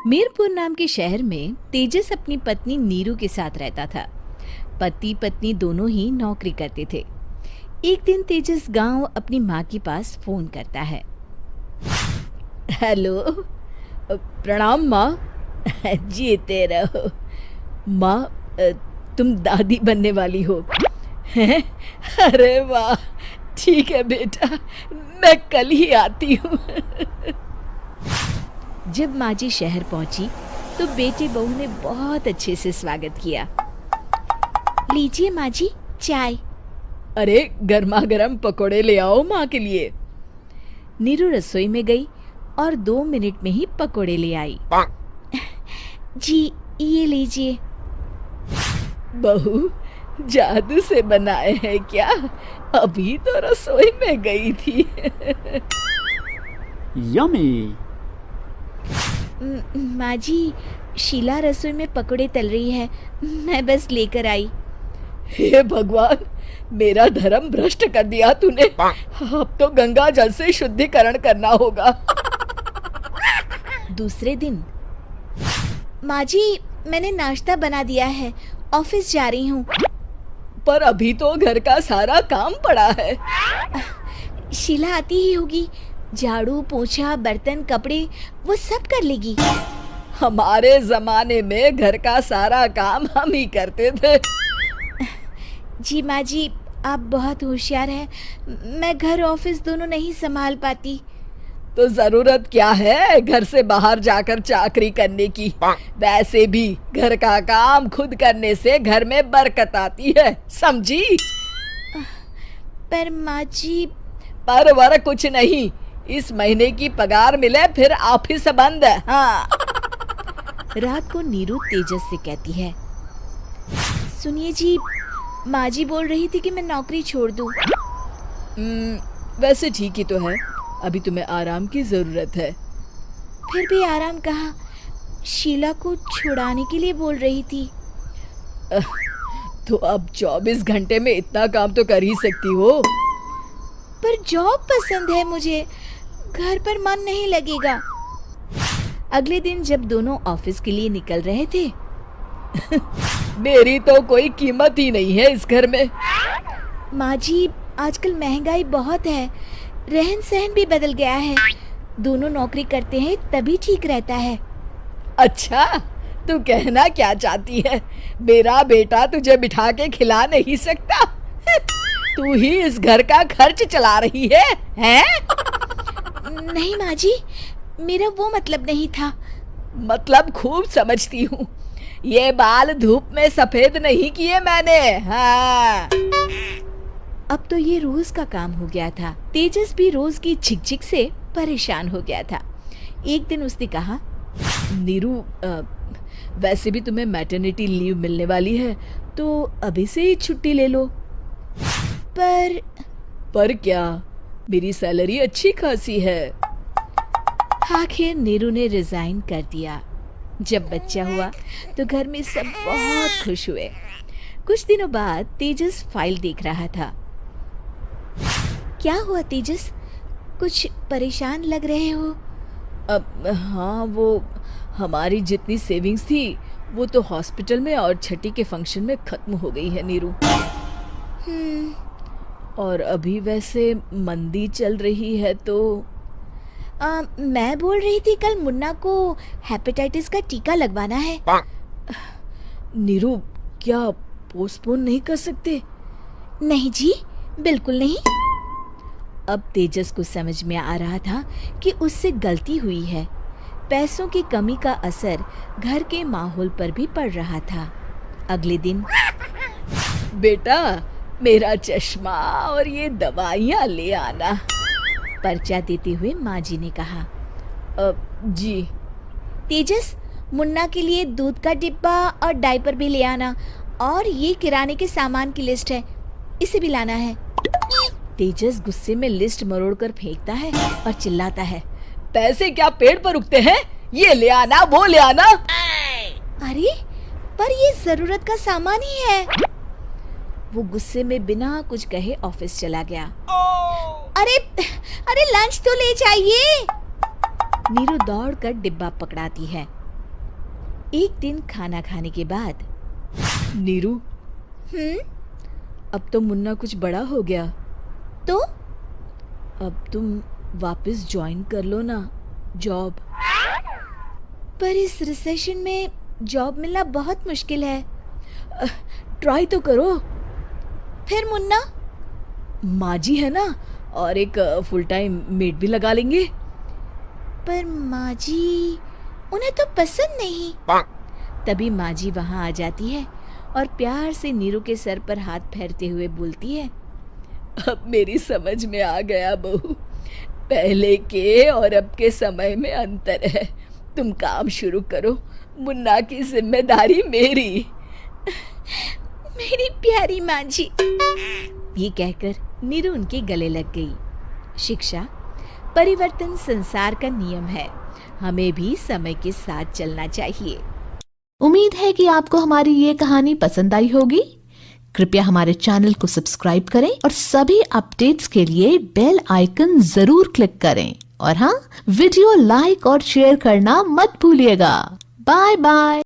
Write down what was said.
मीरपुर नाम के शहर में तेजस अपनी पत्नी नीरू के साथ रहता था। पति पत्नी दोनों ही नौकरी करते थे। एक दिन तेजस गांव अपनी माँ के पास फोन करता है। हेलो, प्रणाम माँ। जीते रहो माँ, तुम दादी बनने वाली हो हैं? अरे वाह, ठीक है बेटा, मैं कल ही आती हूँ। जब माँ जी शहर पहुंची तो बेटे बहू ने बहुत अच्छे से स्वागत किया। लीजिए माँ जी, चाय। अरे गर्मा गर्म पकोड़े ले आओ माँ के लिए। नीरू रसोई में गई और 2 मिनट में ही पकोड़े ले आई। जी ये लीजिए। बहू जादू से बनाए हैं क्या? अभी तो रसोई में गई थी। यम्मी। माँ जी, शीला रसोई में पकोड़े तल रही है, मैं बस लेकर आई। हे भगवान, मेरा धर्म भ्रष्ट कर दिया तूने। अब तो गंगा जल से शुद्धिकरण करना होगा। दूसरे दिन, माँ जी मैंने नाश्ता बना दिया है, ऑफिस जा रही हूँ। पर अभी तो घर का सारा काम पड़ा है। शीला आती ही होगी, झाड़ू पोछा बर्तन कपड़े वो सब कर लेगी। हमारे जमाने में घर का सारा काम हम ही करते थे। जी माँ जी, आप बहुत होशियार हैं, मैं घर ऑफिस दोनों नहीं संभाल पाती। तो जरूरत क्या है घर से बाहर जाकर चाकरी करने की? वैसे भी घर का काम खुद करने से घर में बरकत आती है, समझी? पर माँ जी। पर वर कुछ नहीं, इस महीने की पगार मिले फिर ऑफिस बंद है। हाँ। रात को नीरू तेजस से कहती है, सुनिए जी, माँ जी बोल रही थी कि मैं नौकरी छोड़ दूं। वैसे ठीक ही तो है, अभी तुम्हें आराम की जरूरत है। फिर भी आराम कहाँ, शीला को छुड़ाने के लिए बोल रही थी। तो अब 24 घंटे में इतना काम तो कर ही सकती हो। पर जॉब पसंद है मुझे, घर पर मन नहीं लगेगा। अगले दिन जब दोनों ऑफिस के लिए निकल रहे थे, मेरी तो कोई कीमत ही नहीं है इस घर में। माँ जी, आजकल महंगाई बहुत है, रहन सहन भी बदल गया है, दोनों नौकरी करते हैं तभी ठीक रहता है। अच्छा, तू कहना क्या चाहती है? मेरा बेटा तुझे बिठा के खिला नहीं सकता? तू ही इस घर का खर्च चला रही है, हैं? नहीं माँ जी, मेरा वो मतलब नहीं था। मतलब खूब समझती हूँ, ये बाल धूप में सफेद नहीं किए मैंने। हाँ। अब तो ये रोज का काम हो गया था। तेजस भी रोज की झिकझिक से परेशान हो गया था। एक दिन उसने कहा, नीरू, वैसे भी तुम्हें मैटरनिटी लीव मिलने वाली है, तो अभी से ही छुट्टी ले लो। पर क्या, मेरी सैलरी अच्छी खासी है। आखिर नीरू ने रिजाइन कर दिया। जब बच्चा हुआ तो घर में सब बहुत खुश हुए। कुछ दिनों बाद तेजस फाइल देख रहा था। क्या हुआ तेजस, कुछ परेशान लग रहे हो? अब हाँ, वो हमारी जितनी सेविंग्स थी वो तो हॉस्पिटल में और छठी के फंक्शन में खत्म हो गई है नीरू। और अभी वैसे मंदी चल रही है तो मैं बोल रही थी कल मुन्ना को हेपेटाइटिस का टीका लगवाना है। नीरू, क्या पोस्टपोन नहीं कर सकते? नहीं जी, बिल्कुल नहीं। अब तेजस को समझ में आ रहा था कि उससे गलती हुई है। पैसों की कमी का असर घर के माहौल पर भी पड़ रहा था। अगले दिन, बेटा मेरा चश्मा और ये दवाइयाँ ले आना, पर्चा देते हुए माँ जी ने कहा। जी। तेजस, मुन्ना के लिए दूध का डिब्बा और डायपर भी ले आना, और ये किराने के सामान की लिस्ट है, इसे भी लाना है। तेजस गुस्से में लिस्ट मरोड़कर फेंकता है और चिल्लाता है, पैसे क्या पेड़ पर उगते हैं? ये ले आना, वो ले आना। अरे पर ये जरूरत का सामान ही है। वो गुस्से में बिना कुछ कहे ऑफिस चला गया। अरे लंच तो ले जाइए। नीरू दौड़कर डिब्बा पकड़ाती है। एक दिन खाना खाने के बाद, नीरू, अब तो मुन्ना कुछ बड़ा हो गया, तो अब तुम वापस ज्वाइन कर लो ना जॉब। पर इस रिसेशन में जॉब मिलना बहुत मुश्किल है। ट्राई तो करो। फिर मुन्ना, माँ जी है ना, और एक फुल टाइम मेड भी लगा लेंगे। पर माँ जी, उन्हें तो पसंद नहीं। तभी माँ जी वहाँ आ जाती है और प्यार से नीरू के सर पर हाथ फेरते हुए बोलती है, अब मेरी समझ में आ गया बहू, पहले के और अब के समय में अंतर है। तुम काम शुरू करो, मुन्ना की जिम्मेदारी मेरी। मेरी प्यारी माँ जी, ये कहकर नीरू उनके गले लग गई। शिक्षा, परिवर्तन संसार का नियम है, हमें भी समय के साथ चलना चाहिए। उम्मीद है कि आपको हमारी ये कहानी पसंद आई होगी। कृपया हमारे चैनल को सब्सक्राइब करें और सभी अपडेट्स के लिए बेल आइकन जरूर क्लिक करें। और हाँ, वीडियो लाइक और शेयर करना मत भूलिएगा। Bye bye.